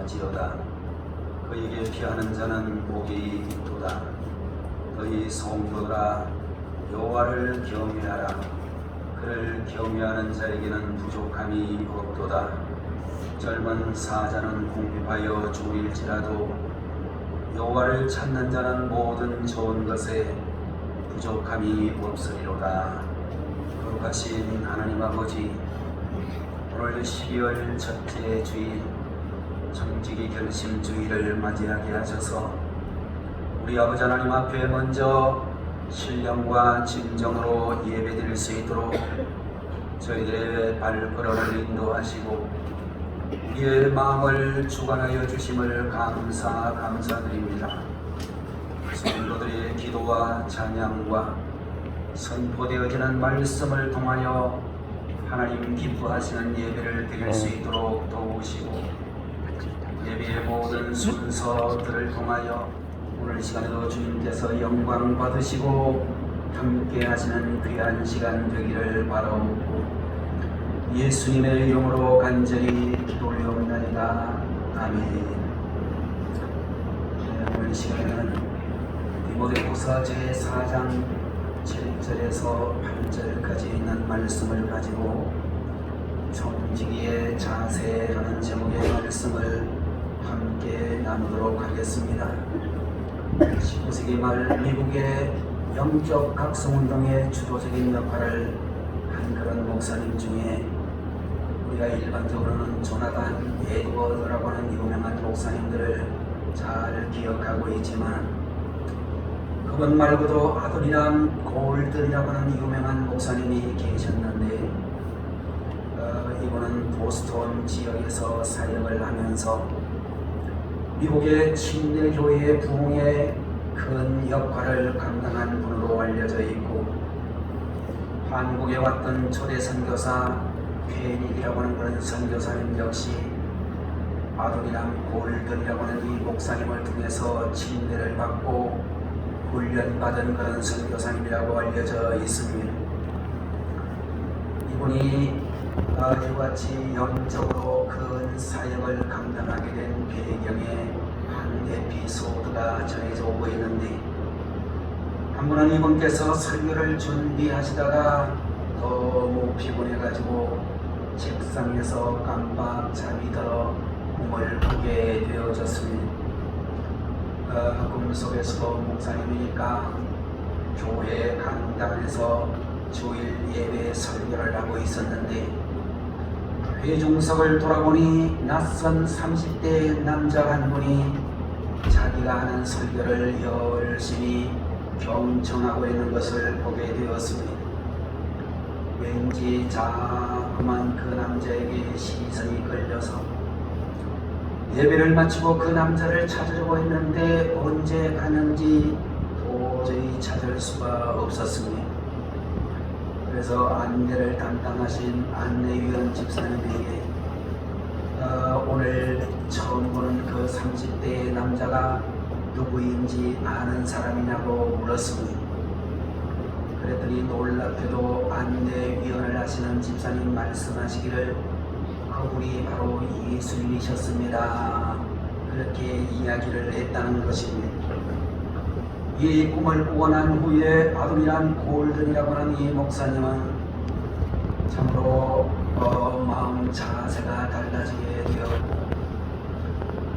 피할지어다. 그에게 피하는 자는 복이 있도다. 너희 성도들아 여호와를 경외하라. 그를 경외하는 자에게는 부족함이 없도다. 젊은 사자는 궁핍하여 죽일지라도 여호와를 찾는 자는 모든 좋은 것에 부족함이 없으리로다. 거룩하신 하나님 아버지, 오늘 12월 첫째 주일 정직이 결심주일을 맞이하게 하셔서 우리 아버지 하나님 앞에 먼저 신령과 진정으로 예배드릴 수 있도록 저희들의 발걸음을 인도하시고 우리의 마음을 주관하여 주심을 감사드립니다. 성도들의 기도와 찬양과 선포되어지는 말씀을 통하여 하나님 기뻐하시는 예배를 드릴 수 있도록 도우시고 예배의 모든 순서들을 통하여 오늘 시간에도 주님께서 영광 받으시고 함께 하시는 귀한 시간 되기를 바라옵고 예수님의 이름으로 간절히 기도하옵나이다. 아멘. 오늘 시간에는 디모데후서 제4장 7절에서 8절까지 있는 말씀을 가지고 정직이의 자세라는 제목의 말씀을 함께 나누도록 하겠습니다. 19세기 말 미국의 영적 각성운동의 주도적인 역할을 한 그런 목사님 중에 우리가 일반적으로는 조나단 에드워드라고 하는 유명한 목사님들을 잘 기억하고 있지만 그분 말고도 아도니람 골든이라고 하는 유명한 목사님이 계셨는데 이분은 보스턴 지역에서 사역을 하면서 미국의 침례교회의 부흥에 큰 역할을 감당한 분으로 알려져 있고 한국에 왔던 초대 선교사 페닉이라고 하는 그런 선교사님 역시 아도니람 골든이라고 하는 이 목사님을 통해서 침례를 받고 훈련받은 그런 선교사님이라고 알려져 있습니다. 이분이 이같이 영적으로 큰 사역을 감당하게 된 배경에 한 에피소드가 전해져 오고 있는데 한 번은 이분께서 설교를 준비하시다가 너무 피곤해가지고 책상에서 깜빡 잠이 들어 꿈을 꾸게 되어졌습니다. 꿈속에서도 목사님이니까 교회 강당에서 주일 예배 설교를 하고 있었는데 회중석을 돌아보니 낯선 30대 남자 한 분이 자기가 하는 설교를 열심히 경청하고 있는 것을 보게 되었습니다. 왠지 자꾸만 그 남자에게 시선이 끌려서 예배를 마치고 그 남자를 찾으려고 했는데 언제 가는지 도저히 찾을 수가 없었습니다. 그래서 안내를 담당하신 안내위원 집사님에게 오늘 처음 보는 그 30대의 남자가 누구인지 아는 사람이냐고 물었습니다. 그랬더니 놀랍게도 안내위원을 하시는 집사님 말씀하시기를 그분이 바로 예수님이셨습니다. 그렇게 이야기를 했다는 것입니다. 이 꿈을 꾸고 난 후에 아도니람 골든이라고 하는 이 목사님은 참으로 마음 자세가 달라지게 되었고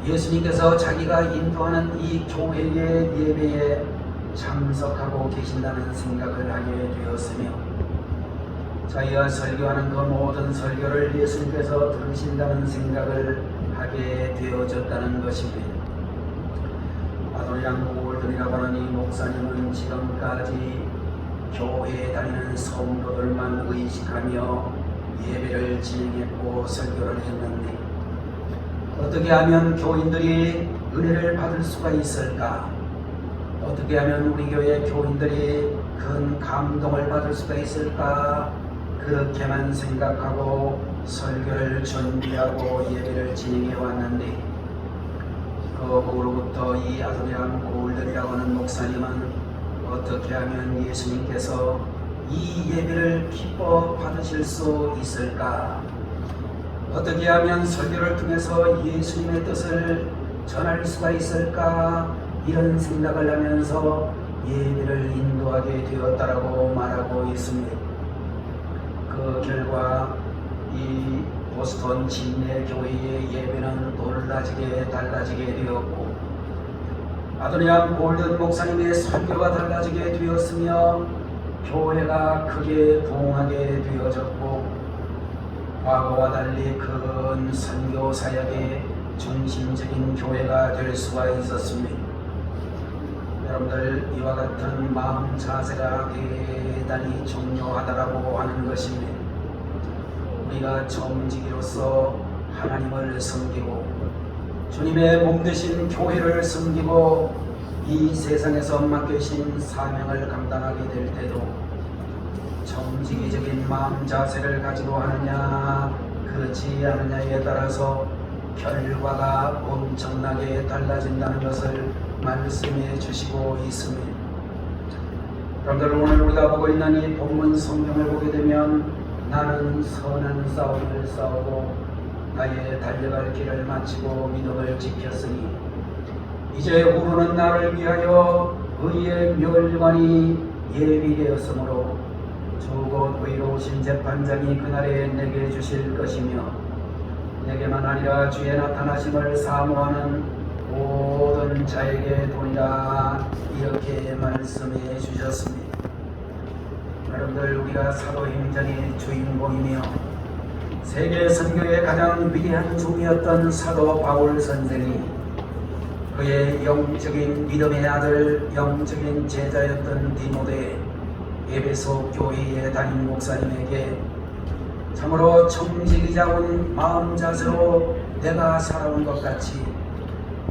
예수님께서 자기가 인도하는 이 교회의 예배에 참석하고 계신다는 생각을 하게 되었으며 자기가 설교하는 그 모든 설교를 예수님께서 들으신다는 생각을 하게 되어졌다는 것입니다. 아도니람 골든이라고 하는 이 목사님은 지금까지 교회에 다니는 성도들만 의식하며 예배를 진행했고 설교를 했는데 어떻게 하면 교인들이 은혜를 받을 수가 있을까? 어떻게 하면 우리 교회 교인들이 큰 감동을 받을 수가 있을까? 그렇게만 생각하고 설교를 준비하고 예배를 진행해 왔는데 그 후로부터 이 아도니람 골든이라고 하는 목사님은 어떻게 하면 예수님께서 이 예배를 기뻐 받으실 수 있을까? 어떻게 하면 설교를 통해서 예수님의 뜻을 전할 수가 있을까? 이런 생각을 하면서 예배를 인도하게 되었다라고 말하고 있습니다. 그 결과 이 보스턴 진례 교회의 예배는 놀라지게 달라지게 되었고, 아도니암 골든 목사님의 설교가 달라지게 되었으며 교회가 크게 부흥하게 되어졌고, 과거와 달리 큰 선교 사역의 중심적인 교회가 될 수가 있었습니다. 여러분들, 이와 같은 마음 자세가 대단히 중요하다라고 하는 것입니다. 우리가 청지기로서 하나님을 섬기고 주님의 몸 되신 교회를 섬기고 이 세상에서 맡겨진 사명을 감당하게 될 때도 청지기적인 마음 자세를 가지고 하느냐 그렇지 않느냐에 따라서 결과가 엄청나게 달라진다는 것을 말씀해 주시고 있습니다. 여러분들, 오늘 우리가 보고 있는 이 본문 성경을 보게 되면 나는 선한 싸움을 싸우고 나의 달려갈 길을 마치고 믿음을 지켰으니 이제 우르는 나를 위하여 의의 멸관이 예비되었으므로 주곧 의로우신 재판장이 그날에 내게 주실 것이며 내게만 아니라 주의 나타나심을 사모하는 모든 자에게 도리라. 이렇게 말씀해 주셨습니다. 여러분들, 우리가 사도행전의 주인공이며 세계 선교의 가장 위대한 종이었던 사도 바울 선생이 그의 영적인 믿음의 아들, 영적인 제자였던 디모데 에베소 교회의 담임 목사님에게 참으로 청지기자운 마음 자세로 내가 살아온 것 같이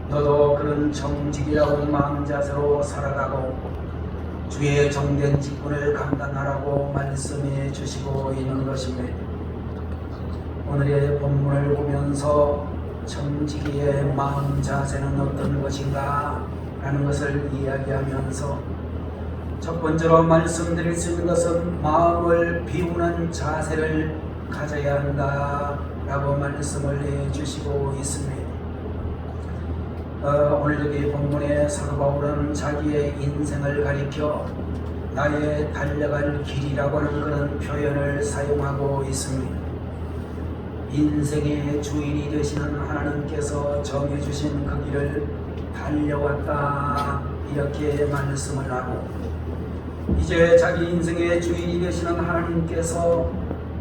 너도 그런 청지기자운 마음 자세로 살아가고 주의 정된 직분을 감당하라고 말씀해 주시고 있는 것입니다. 오늘의 본문을 보면서 청지기의 마음 자세는 어떤 것인가 라는 것을 이야기하면서 첫 번째로 말씀드릴 수 있는 것은 마음을 비우는 자세를 가져야 한다 라고 말씀을 해주시고 있습니다. 오늘 여기 본문에 사도 바울은 자기의 인생을 가리켜 나의 달려갈 길이라고 하는 그런 표현을 사용하고 있습니다. 인생의 주인이 되시는 하나님께서 정해주신 그 길을 달려왔다 이렇게 말씀을 하고, 이제 자기 인생의 주인이 되시는 하나님께서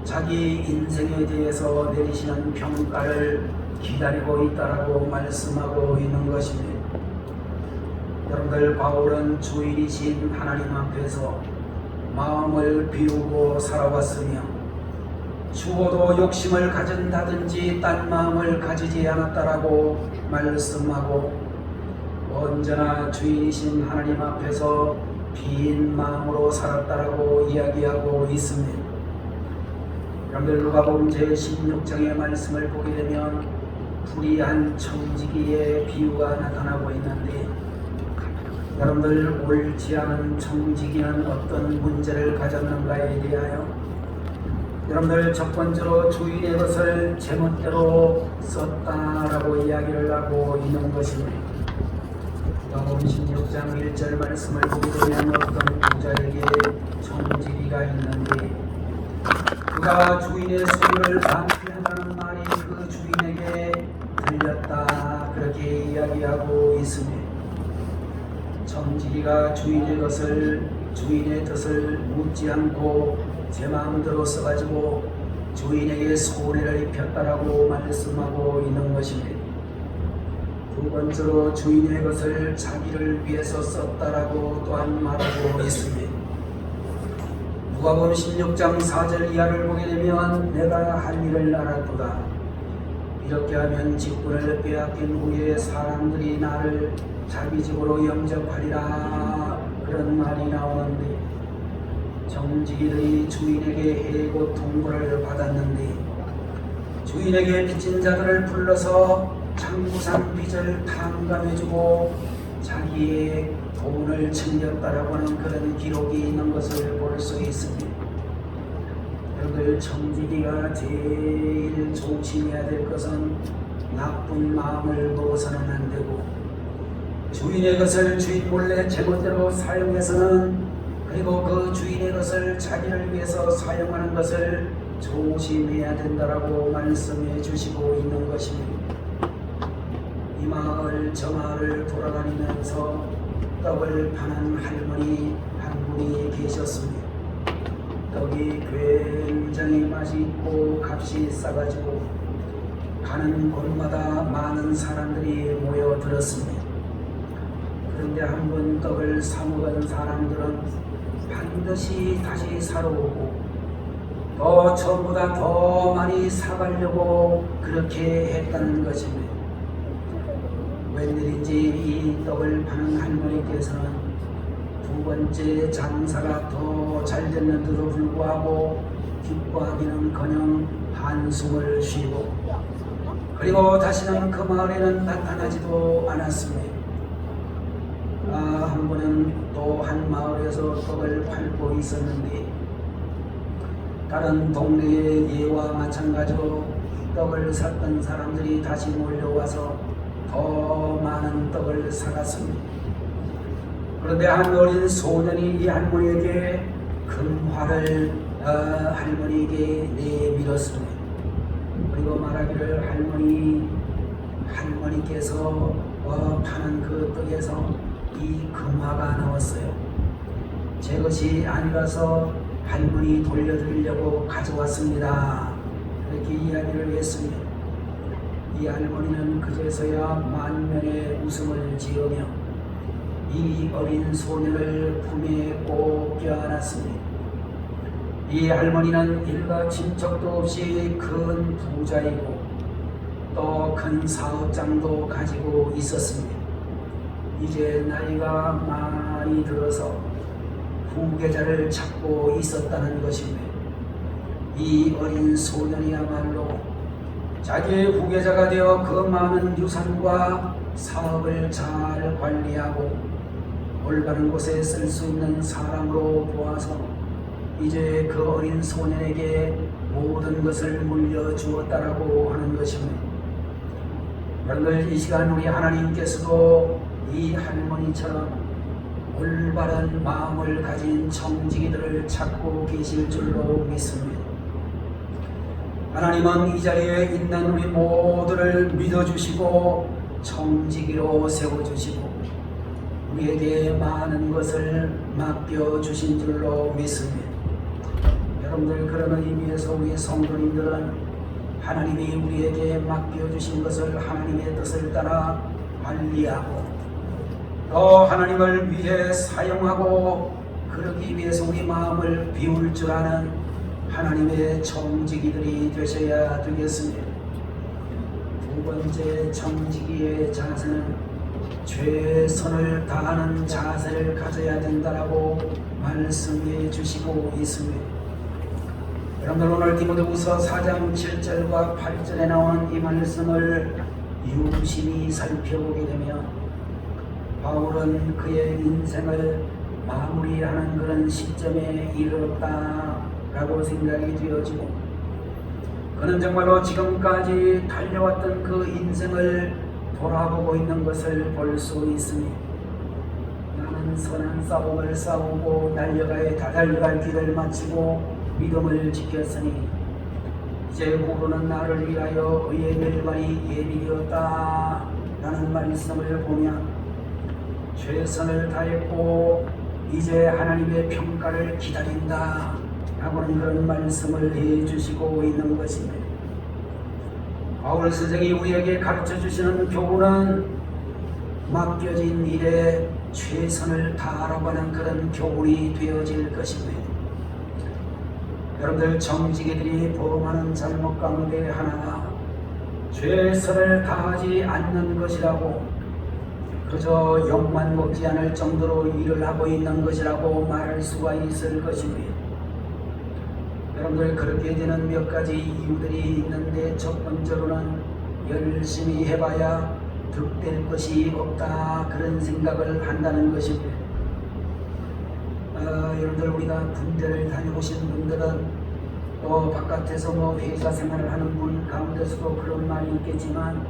자기 인생에 대해서 내리시는 평가를 기다리고 있다라고 말씀하고 있는 것입니다. 여러분들, 바울은 주인이신 하나님 앞에서 마음을 비우고 살아왔으며 죽어도 욕심을 가진다든지 딴 마음을 가지지 않았다라고 말씀하고 언제나 주인이신 하나님 앞에서 빈 마음으로 살았다라고 이야기하고 있습니다. 여러분들, 누가복음 제16장의 말씀을 보게 되면 불의한 청지기의 비유가 나타나고 있는데, 여러분들, 옳지 않은 청지기는 어떤 문제를 가졌는가에 대하여 여러분들, 첫 번째로 주인의 것을 제멋대로 썼다라고 이야기를 하고 있는 것입니다. 누가복음 16장 1절 말씀을 보게 되면 어떤 부자에게 청지기가 있는데 그가 주인의 소유를 방치한다는 말이 그 주인에게 들렸다 그렇게 이야기하고 있습니다. 청지기가 주인의 것을, 주인의 뜻을 묻지 않고 제 마음대로 써가지고 주인에게 손해를 입혔다라고 말씀하고 있는 것입니다. 두 번째로 주인의 것을 자기를 위해서 썼다라고 또한 말하고 있습니다. 누가복음 16장 4절 이하를 보게 되면 내가 할 일을 알았도다. 이렇게 하면 직분을 빼앗긴 후에 사람들이 나를 자기 집으로 영접하리라 그런 말이 나오는데, 청지기들이 주인에게 해고 통보를 받았는데 주인에게 빚진 자들을 불러서 장부상 빚을 탕감해주고 자기의 돈을 챙겼다라고 하는 그런 기록이 있는 것을 볼 수 있습니다. 여러분들 청지기가 제일 조심해야 될 것은 나쁜 마음을 먹어서는 안 되고, 주인의 것을 주인 몰래 제멋대로 사용해서는, 그리고 그 주인의 것을 자기를 위해서 사용하는 것을 조심해야 된다라고 말씀해 주시고 있는 것입니다. 이 마을 저 마을을 돌아다니면서 떡을 파는 할머니 한 분이 계셨습니다. 떡이 굉장히 맛있고 값이 싸가지고 가는 곳마다 많은 사람들이 모여들었습니다. 그런데 한 번 떡을 사 먹은 사람들은 반드시 다시 사러 오고, 또 전보다 더 많이 사가려고 그렇게 했다는 것입니다. 웬일인지 이 떡을 파는 할머니께서는 두 번째 장사가 더 잘 됐는데도 불구하고 기뻐하기는커녕 한숨을 쉬고, 그리고 다시는 그 마을에는 나타나지도 않았습니다. 한 번은 또 한 마을에서 떡을 팔고 있었는데, 다른 동네의 예와 마찬가지로 떡을 샀던 사람들이 다시 몰려와서 더 많은 떡을 사갔습니다. 그런데 한 어린 소년이 이 할머니에게 금화를 할머니에게 내밀었습니다. 그리고 말하기를, 할머니께서 파는 그 떡에서 이 금화가 나왔어요. 제 것이 아니라서 할머니 돌려드리려고 가져왔습니다. 이렇게 이야기를 했습니다. 이 할머니는 그제서야 만면의 웃음을 지으며 이 어린 소년을 품에 꼭 껴안았습니다. 이 할머니는 일가 친척도 없이 큰 부자이고 또 큰 사업장도 가지고 있었습니다. 이제 나이가 많이 들어서 후계자를 찾고 있었다는 것입니다. 이 어린 소년이야말로 자기의 후계자가 되어 그 많은 유산과 사업을 잘 관리하고 올바른 곳에 쓸 수 있는 사람으로 보아서 이제 그 어린 소년에게 모든 것을 물려주었다라고 하는 것입니다. 여러분들, 이 시간 우리 하나님께서도 이 할머니처럼 올바른 마음을 가진 청지기들을 찾고 계실 줄로 믿습니다. 하나님은 이 자리에 있는 우리 모두를 믿어주시고 청지기로 세워주시고 우리에게 많은 것을 맡겨주신 줄로 믿습니다. 여러분들, 그런 의미에서 우리 성도님들은 하나님이 우리에게 맡겨주신 것을 하나님의 뜻을 따라 관리하고 또 하나님을 위해 사용하고 그러기 위해서 우리 마음을 비울 줄 아는 하나님의 청지기들이 되셔야 되겠습니다. 두 번째 청지기의 자세는 최선을 다하는 자세를 가져야 된다라고 말씀해 주시고 있습니다. 여러분들, 오늘 디모데후서 4장 7절과 8절에 나오는 이 말씀을 유심히 살펴보게 되면 바울은 그의 인생을 마무리하는 그런 시점에 이르렀다라고 생각이 되어지고, 그는 정말로 지금까지 달려왔던 그 인생을 돌아보고 있는 것을 볼 수 있습니다. 나는 선한 싸움을 싸우고 달려갈 길을 마치고 믿음을 지켰으니 이제 후로는 나를 위하여 의의 멸관이 예비되었다 라는 말씀을 보면 최선을 다했고 이제 하나님의 평가를 기다린다 라고는 그런 말씀을 해주시고 있는 것입니다. 바울 선생이 우리에게 가르쳐 주시는 교훈은 맡겨진 일에 최선을 다하라고 하는 그런 교훈이 되어질 것입니다. 여러분들, 정직이들이 범하는 잘못 가운데 하나가 최선을 다하지 않는 것이라고, 그저 욕만 먹지 않을 정도로 일을 하고 있는 것이라고 말할 수가 있을 것입니다. 여러분들, 그렇게 되는 몇 가지 이유들이 있는데, 첫 번째로는 열심히 해봐야 득될 것이 없다 그런 생각을 한다는 것입니다. 여러분들, 우리가 군대를 다녀오신 분들은 또 바깥에서 회사 생활을 하는 분 가운데서도 그런 말이 있겠지만,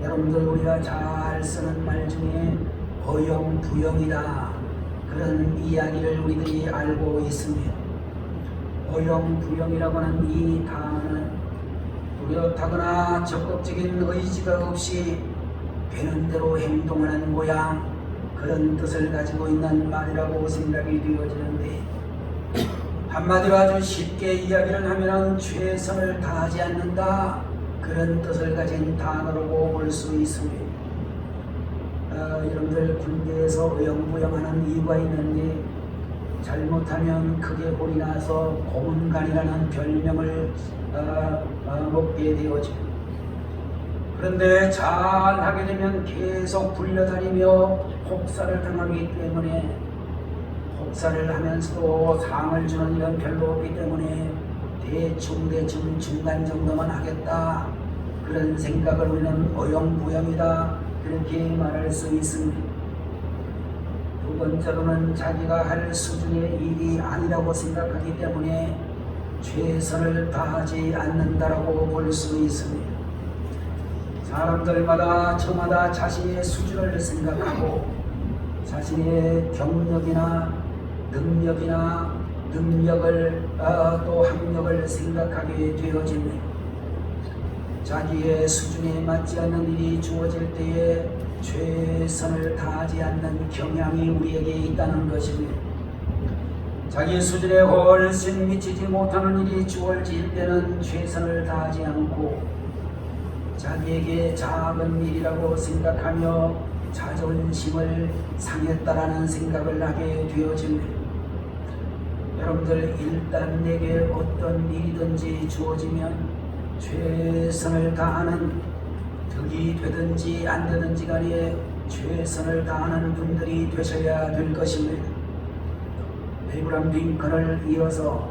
여러분들 우리가 잘 쓰는 말 중에 어영부영이다, 그런 이야기를 우리들이 알고 있습니다. 어영부영이라고 하는 이 단어는 뚜렷하거나 적극적인 의지가 없이 되는 대로 행동하는 모양, 그런 뜻을 가지고 있는 말이라고 생각이 되어지는데, 한마디로 아주 쉽게 이야기를 하면 최선을 다하지 않는다, 그런 뜻을 가진 단어라고 볼 수 있습니다. 여러분들 군대에서 어영부영하는 이유가 있는데, 잘못하면 크게 골이 나서 고문관이라는 별명을 먹게 되어져. 그런데 잘하게 되면 계속 굴려다니며 혹사를 당하기 때문에, 혹사를 하면서도 상을 주는 일은 별로 없기 때문에 대충 중간 정도만 하겠다, 그런 생각을 우리는 어영부영이다, 그렇게 말할 수 있습니다. 두 번째로는 자기가 할 수준의 일이 아니라고 생각하기 때문에 최선을 다하지 않는다라고 볼 수 있습니다. 사람들마다 저마다 자신의 수준을 생각하고 자신의 경력이나 능력을 또 학력을 생각하게 되어집니다. 자기의 수준에 맞지 않는 일이 주어질 때에 최선을 다하지 않는 경향이 우리에게 있다는 것입니다. 자기 수준에 훨씬 미치지 못하는 일이 주어질 때는 최선을 다하지 않고, 자기에게 작은 일이라고 생각하며 자존심을 상했다라는 생각을 하게 되어집니다. 여러분들, 일단 내게 어떤 일이든지 주어지면 최선을 다하는, 득이 되든지 안 되든지 간에 최선을 다하는 분들이 되셔야 될 것입니다. 에이브람 링컨을 이어서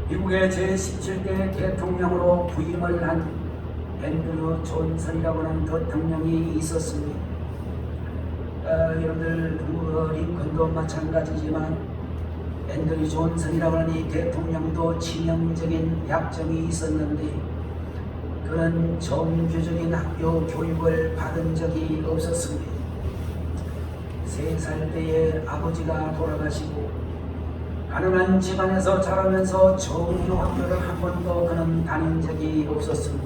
미국의 제17대 대통령으로 부임을 한 앤드류 존슨이라고 하는 대통령이 있었습니다. 여러분들, 링컨도 마찬가지지만 앤드류 존슨이라고 하는 이 대통령도 치명적인 약점이 있었는데, 그런 정규적인 학교 교육을 받은 적이 없었습니다. 3살 때에 아버지가 돌아가시고 가난한 집안에서 자라면서 좋은 학교를 한 번도 그는 다닌 적이 없었습니다.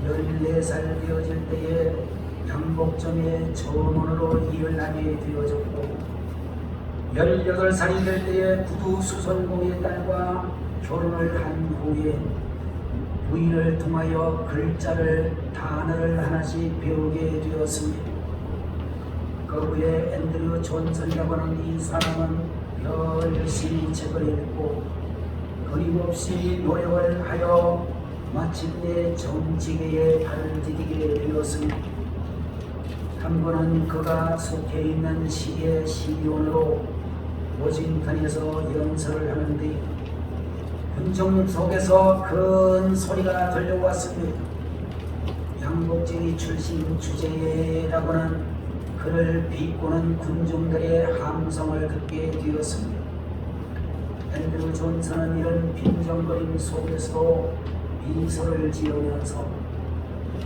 14살 되어질 때에 양복점의 점원으로 일을 하게 되어졌고, 18살이 될 때에 구두 수선공의 딸과 결혼을 한 후에 부인을 통하여 단어를 하나씩 배우게 되었습니다. 그 후에 앤드류 존슨이라고 하는 이 사람은 열심히 책을 읽고 끊임없이 노력을 하여 마침내 정치계에 발을 디디게 되었습니다. 한 번은 그가 속해 있는 시의 시의원으로 워싱턴에서 연설을 하는데, 군중 속에서 큰 소리가 들려왔습니다. 양복쟁이 출신 주제라고는 그를 비꼬는 군중들의 함성을 듣게 되었습니다. 앤드류 존슨은 이런 빈정거림 속에서도 미소를 지으면서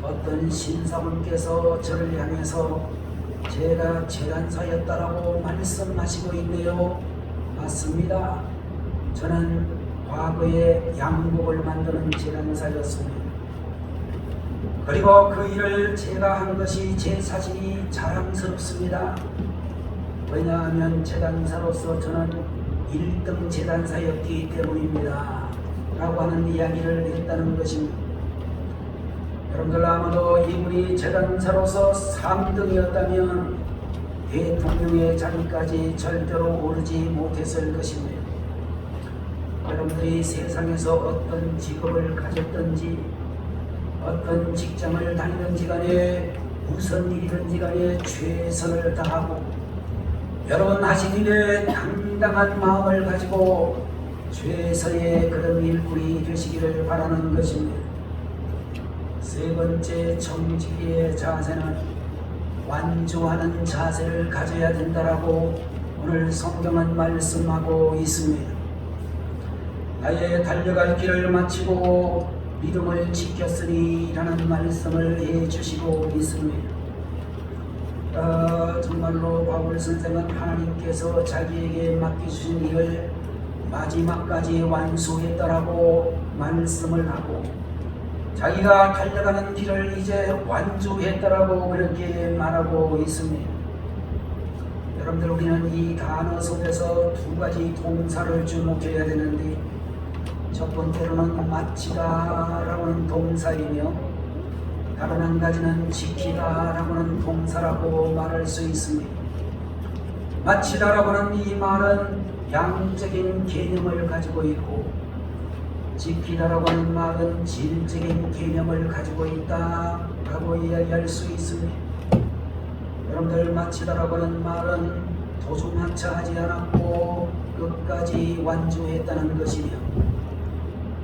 어떤 신사분께서 저를 향해서 제가 재단사였다라고 말씀하시고 있네요. 맞습니다. 저는 과거에 양복을 만드는 재단사였습니다. 그리고 그 일을 제가 한 것이 제 자신이 자랑스럽습니다. 왜냐하면 재단사로서 저는 1등 재단사였기 때문입니다, 라고 하는 이야기를 했다는 것입니다. 여러분들, 아마도 이분이 재단사로서 3등이었다면 대통령의 자리까지 절대로 오르지 못했을 것입니다. 여러분들이 세상에서 어떤 직업을 가졌든지 어떤 직장을 다니든지 간에 무슨 일이든지 간에 최선을 다하고 여러분 하신 일에 당당한 마음을 가지고 최선의 그런 일꾼이 되시기를 바라는 것입니다. 세 번째, 정직의 자세는 완주하는 자세를 가져야 된다라고 오늘 성경은 말씀하고 있습니다. 나의 달려갈 길을 마치고 믿음을 지켰으니 라는 말씀을 해주시고 있습니다. 정말로 바울 선생은 하나님께서 자기에게 맡겨주신 일을 마지막까지 완수했다라고 말씀을 하고 자기가 달려가는 길을 이제 완주했다라고 그렇게 말하고 있습니다. 여러분들, 우리는 이 단어 속에서 두 가지 동사를 주목해야 되는데, 첫 번째로는 마치다 라고는 동사이며 다른 한 가지는 지키다 라고는 동사라고 말할 수 있습니다. 마치다 라고는 이 말은 양적인 개념을 가지고 있고, 지키다 라고 하는 말은 질적인 개념을 가지고 있다 라고 이야기할 수 있습니다. 여러분들, 마치다 라고 하는 말은 도중하차하지 않았고 끝까지 완주했다는 것이며,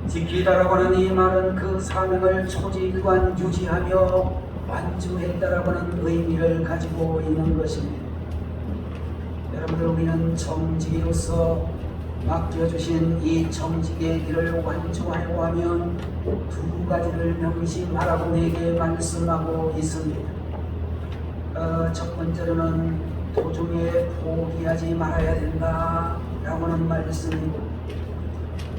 지키다라고 하는 이 말은 그 사명을 초지일관 유지하며 완주했다라고 하는 의미를 가지고 있는 것입니다. 여러분들, 우리는 정직이로서 맡겨주신 이 정직의 길을 완주하려고 하면 두 가지를 명심하라고 내게 말씀하고 있습니다. 첫 번째로는 도중에 포기하지 말아야 된다라고 하는 말씀이고,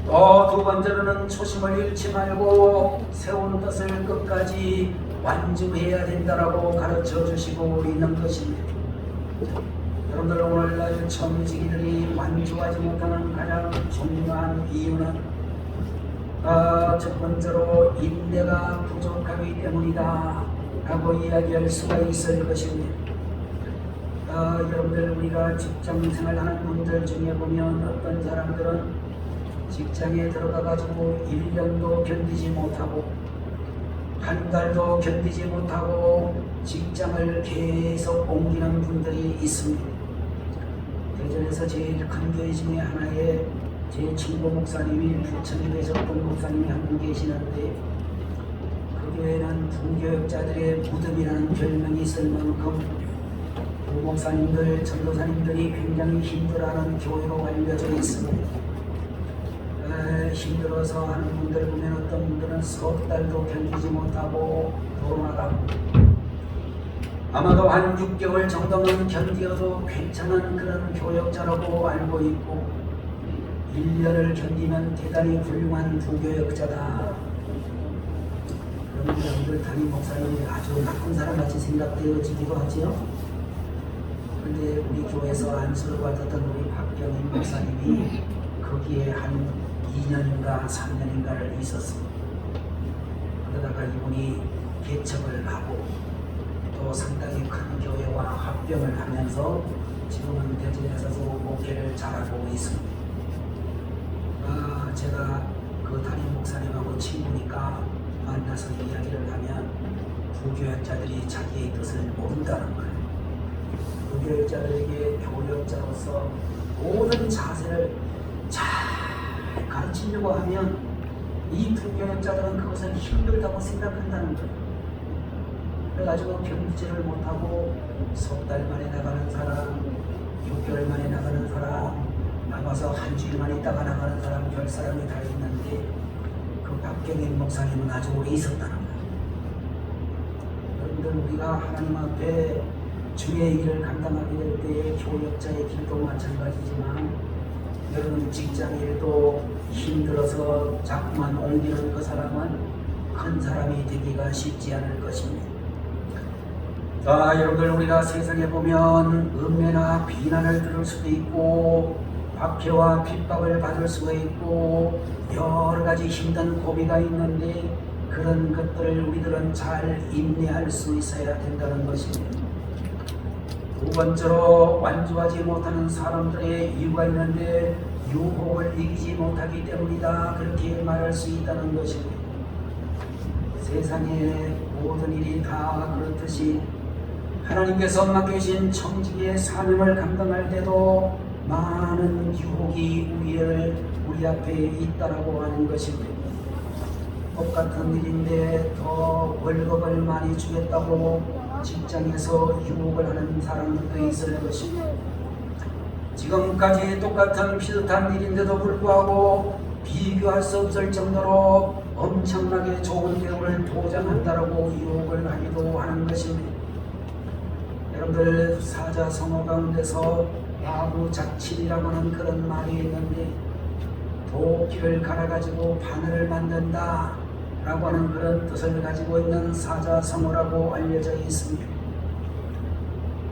또 두 번째로는 초심을 잃지 말고 세운 뜻을 끝까지 완주해야 된다라고 가르쳐 주시고 있는 것입니다. 여러분들, 오늘날 정직이들이 완주하지 못하는 가장 중요한 이유는 첫 번째로 인내가 부족하기 때문이다 라고 이야기할 수가 있을 것입니다. 여러분들, 우리가 직장생활 하는 분들 중에 보면 어떤 사람들은 직장에 들어가 가지고 1년도 견디지 못하고 한 달도 견디지 못하고 직장을 계속 옮기는 분들이 있습니다. 대전에서 제일 큰 교회 중에 하나에 제 친구 목사님이 부천에 계셨던 목사님이 한 분 계시는데, 그 교회는 부교역자들의 무덤이라는 별명이 있을 만큼 부 목사님들, 전도사님들이 굉장히 힘들어하는 교회로 알려져 있습니다. 힘들어서 하는 분들 보면 어떤 분들은 석 달도 견디지 못하고 돌아가고, 아마도 한 6개월 정도는 견디어도 괜찮은 그런 교역자라고 알고 있고, 1년을 견디면 대단히 훌륭한 부교역자다. 그런 분들 담임 목사님이 아주 나쁜 사람같이 생각되어지기도 하지요. 그런데 우리 교회에서 안수를 받았던 우리 박경인 목사님이 거기에 한 2년인가 3년인가를 있었습니다. 그러다가 이분이 개척을 하고 또 상당히 큰 교회와 합병을 하면서 지금은 대전에서도 목회를 잘하고 있습니다. 제가 그 담임 목사님하고 친구니까 만나서 이야기를 하면 부교역자들이 자기의 뜻을 모른다는 거예요. 부교역자들에게 교역자로서 모든 자세를 잘 가르치려고 하면 이 부교역자들은 그것을 힘들다고 생각한다는 거예요. 그래가지고 견디지를 못하고 석 달 만에 나가는 사람, 6개월 만에 나가는 사람, 나가서 한 주일 만에 있다가 나가는 사람, 별 사람이 다 있는데, 그 박경인 목사님은 아주 오래 있었다는 거예요. 여러분들, 우리가 하나님 앞에 주의 일을 감당하게 될 때에 교역자의 길도 마찬가지지만, 여러분 직장일도 힘들어서 자꾸만 옮기는 그 사람은 큰 사람이 되기가 쉽지 않을 것입니다. 여러분들, 우리가 세상에 보면 음해나 비난을 들을 수도 있고 박해와 핍박을 받을 수가 있고 여러 가지 힘든 고비가 있는데, 그런 것들을 우리들은 잘 인내할 수 있어야 된다는 것입니다. 두 번째로, 완주하지 못하는 사람들의 이유가 있는데 유혹을 이기지 못하기 때문이다, 그렇게 말할 수 있다는 것입니다. 세상의 모든 일이 다 그렇듯이 하나님께서 맡겨주신 청지기의 사명을 감당할 때도 많은 유혹이 우리 앞에 있다라고 하는 것입니다. 똑같은 일인데 더 월급을 많이 주겠다고 직장에서 유혹을 하는 사람들도 있을 것입니다. 지금까지 똑같은 비슷한 일인데도 불구하고 비교할 수 없을 정도로 엄청나게 좋은 대우를 보장한다라고 유혹을 하기도 하는 것입니다. 여러분들 사자성어 가운데서 마부작침이라고 하는 그런 말이 있는데 도끼를 갈아가지고 바늘을 만든다 라고 하는 그런 뜻을 가지고 있는 사자성어라고 알려져 있습니다.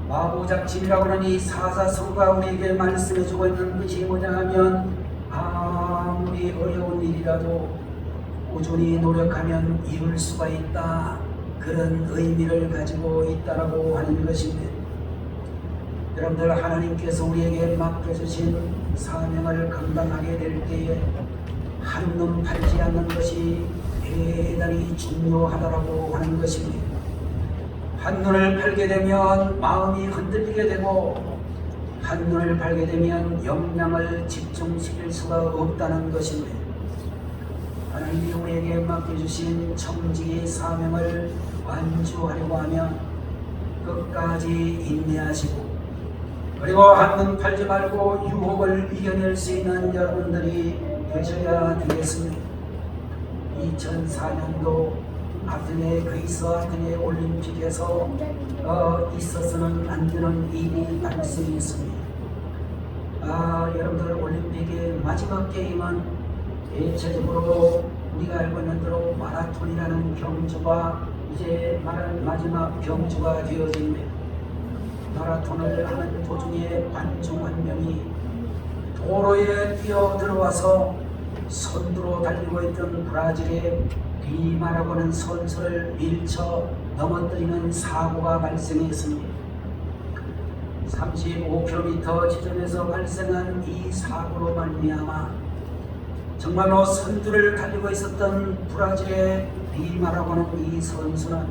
마부작침이라고 하는 이 사자성어가 우리에게 말씀해주고 있는 것이 뭐냐 하면 아무리 어려운 일이라도 꾸준히 노력하면 이룰 수가 있다, 그런 의미를 가지고 있다라고 하는 것입니다. 여러분들 하나님께서 우리에게 맡겨주신 사명을 감당하게 될 때에 한눈 팔지 않는 것이 대단히 중요하다라고 하는 것입니다. 한눈을 팔게 되면 마음이 흔들리게 되고 한눈을 팔게 되면 역량을 집중시킬 수가 없다는 것입니다. 하나님이 우리에게 맡겨주신 청지기 사명을 완주하려고 하면 끝까지 인내하시고 그리고 한눈 팔지 말고 유혹을 이겨낼 수 있는 여러분들이 되셔야 되겠습니다. 2004년도 그리스 아테네 올림픽에서 있어서는 안 되는 일이 발생했습니다. 여러분들 올림픽의 마지막 게임은 대체적으로 우리가 알고 있는 대로 마라톤이라는 경주가 이제 마지막 경주가 되어집니다. 마라톤을 하는 도중에 관중 한 명이 도로에 뛰어 들어와서 선두로 달리고 있던 브라질의 리마라고 하는 선수를 밀쳐 넘어뜨리는 사고가 발생했습니다. 35km 지점에서 발생한 이 사고로 말미암아 정말로 선두를 달리고 있었던 브라질의 리마라고 하는 이 선수는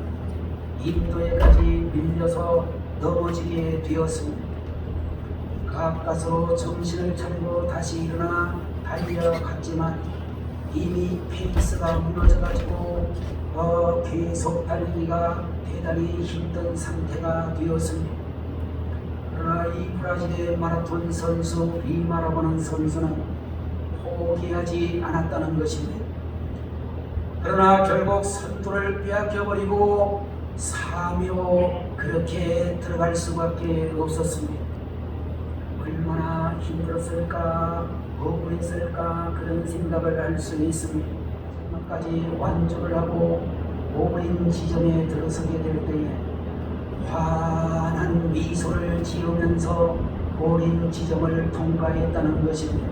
인도에까지 밀려서 넘어지게 되었습니다. 가까스로 정신을 차리고 다시 일어나 달려갔지만 이미 페이스가 무너져가지고 계속 달리기가 대단히 힘든 상태가 되었습니다. 그러나 이 브라질의 마라톤 선수 리마라고 하는 선수는 포기하지 않았다는 것입니다. 그러나 결국 선두를 빼앗겨버리고 사묘 그렇게 들어갈 수밖에 없었습니다. 얼마나 힘들었을까, 억울했을까 그런 생각을 할 수 있습니다. 마지막까지 완주를 하고 오버린 지점에 들어서게 될 때에 환한 미소를 지으면서 오린 지점을 통과했다는 것입니다.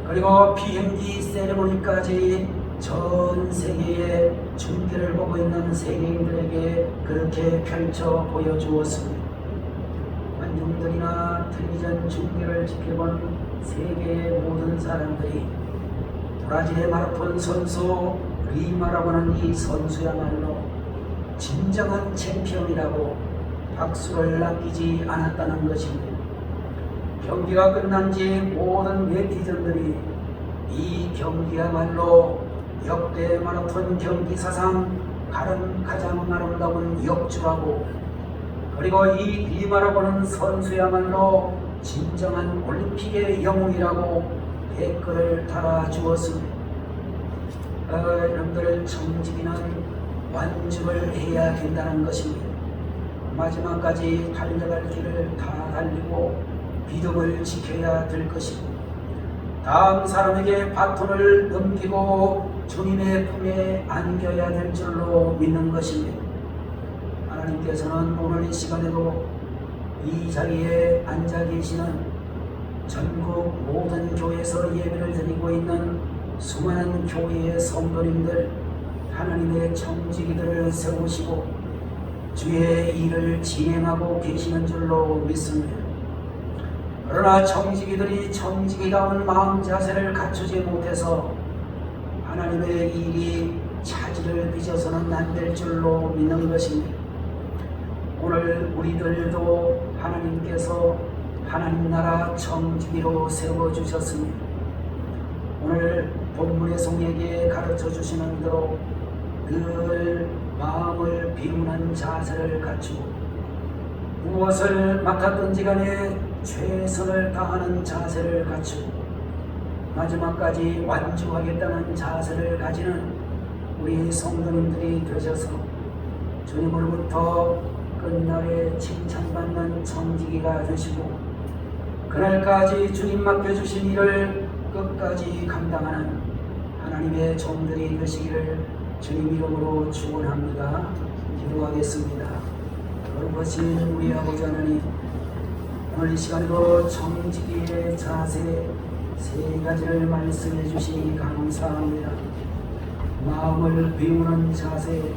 그리고 비행기 세레모니까지 전 세계의 중계를 보고 있는 세계인들에게 그렇게 펼쳐 보여주었습니다. 관중들이나 텔레비전 중계를 지켜본 세계의 모든 사람들이 브라질의 마라톤 선수 리마라고 하는 이 선수야말로 진정한 챔피언이라고 박수를 남기지 않았다는 것입니다. 경기가 끝난 뒤 모든 네티즌들이 이 경기야말로 역대 마라톤 경기 사상 가장 아름다운 역주라고, 그리고 이 리마라고 하는 선수야말로 진정한 올림픽의 영웅이라고 댓글을 달아주었습니다. 여러분들 청지기는 완주를 해야 된다는 것입니다. 마지막까지 달려갈 길을 다 달리고 믿음을 지켜야 될 것입니다. 다음 사람에게 바톤을 넘기고 주님의 품에 안겨야 될 줄로 믿는 것입니다. 하나님께서는 오늘 이 시간에도 이 자리에 앉아 계시는 전국 모든 교회에서 예배를 드리고 있는 수많은 교회의 성도님들, 하나님의 청지기들을 세우시고 주의 일을 진행하고 계시는 줄로 믿습니다. 그러나 청지기들이 청지기다운 마음 자세를 갖추지 못해서 하나님의 일이 차질을 빚어서는 안 될 줄로 믿는 것입니다. 오늘 우리들도 하나님께서 하나님 나라 청지기로 세워주셨습니다. 오늘 본문의 송에게 가르쳐 주시는 대로 늘 마음을 비우는 자세를 갖추고 무엇을 맡았든지 간에 최선을 다하는 자세를 갖추고 마지막까지 완주하겠다는 자세를 가지는 우리 성도님들이 되셔서 주님으로부터 끝날에 칭찬받는 청지기가 되시고 그날까지 주님 맡겨주신 일을 끝까지 감당하는 하나님의 종들이 되시기를 주님 이름으로 축원합니다. 기도하겠습니다. 거룩하신 우리 아버지 하나님, 오늘 이 시간에도 청지기의 자세 세 가지를 말씀해 주시니 감사합니다. 마음을 비우는 자세,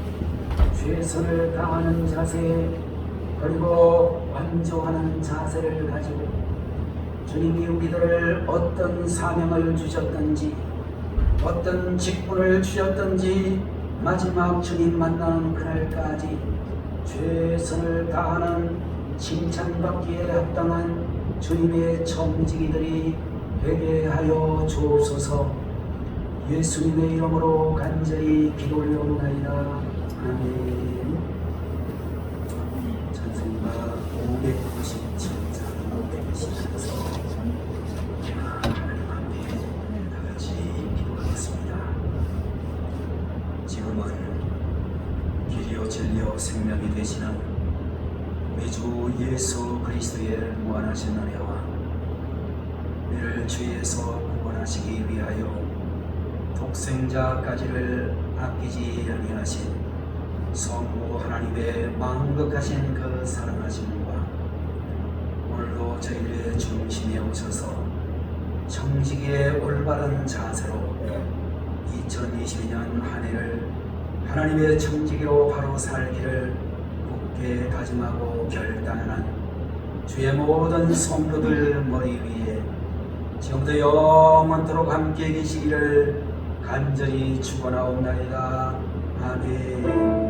최선을 다하는 자세, 그리고 완주하는 자세를 가지고 주님이 우리들을 어떤 사명을 주셨든지 어떤 직분을 주셨든지 마지막 주님 만나는 그날까지 최선을 다하는 칭찬받기에 합당한 주님의 청지기들이 되게 하여 주옵소서. 예수님의 이름으로 간절히 기도 올려옵나이다. 아멘. 찬송가 597장 500시에서 하나님 앞에 다같이 기도하겠습니다. 지금은 길이요 진리요 생명이 되시는 우리 주 예수 그리스도의 무한하신 은혜와 우리를 죄에서 구원하시기 위하여 독생자까지를 아끼지 아니하신 성부 하나님의 마음극하신 그 사랑하심과 오늘도 저희의 중심에 오셔서 청지기의 올바른 자세로 2022년 한 해를 하나님의 청지기로 바로 살기를 굳게 다짐하고 결단하는 주의 모든 성도들 머리 위에 지금도 영원토록 함께 계시기를 간절히 축원하옵나이다. 아멘.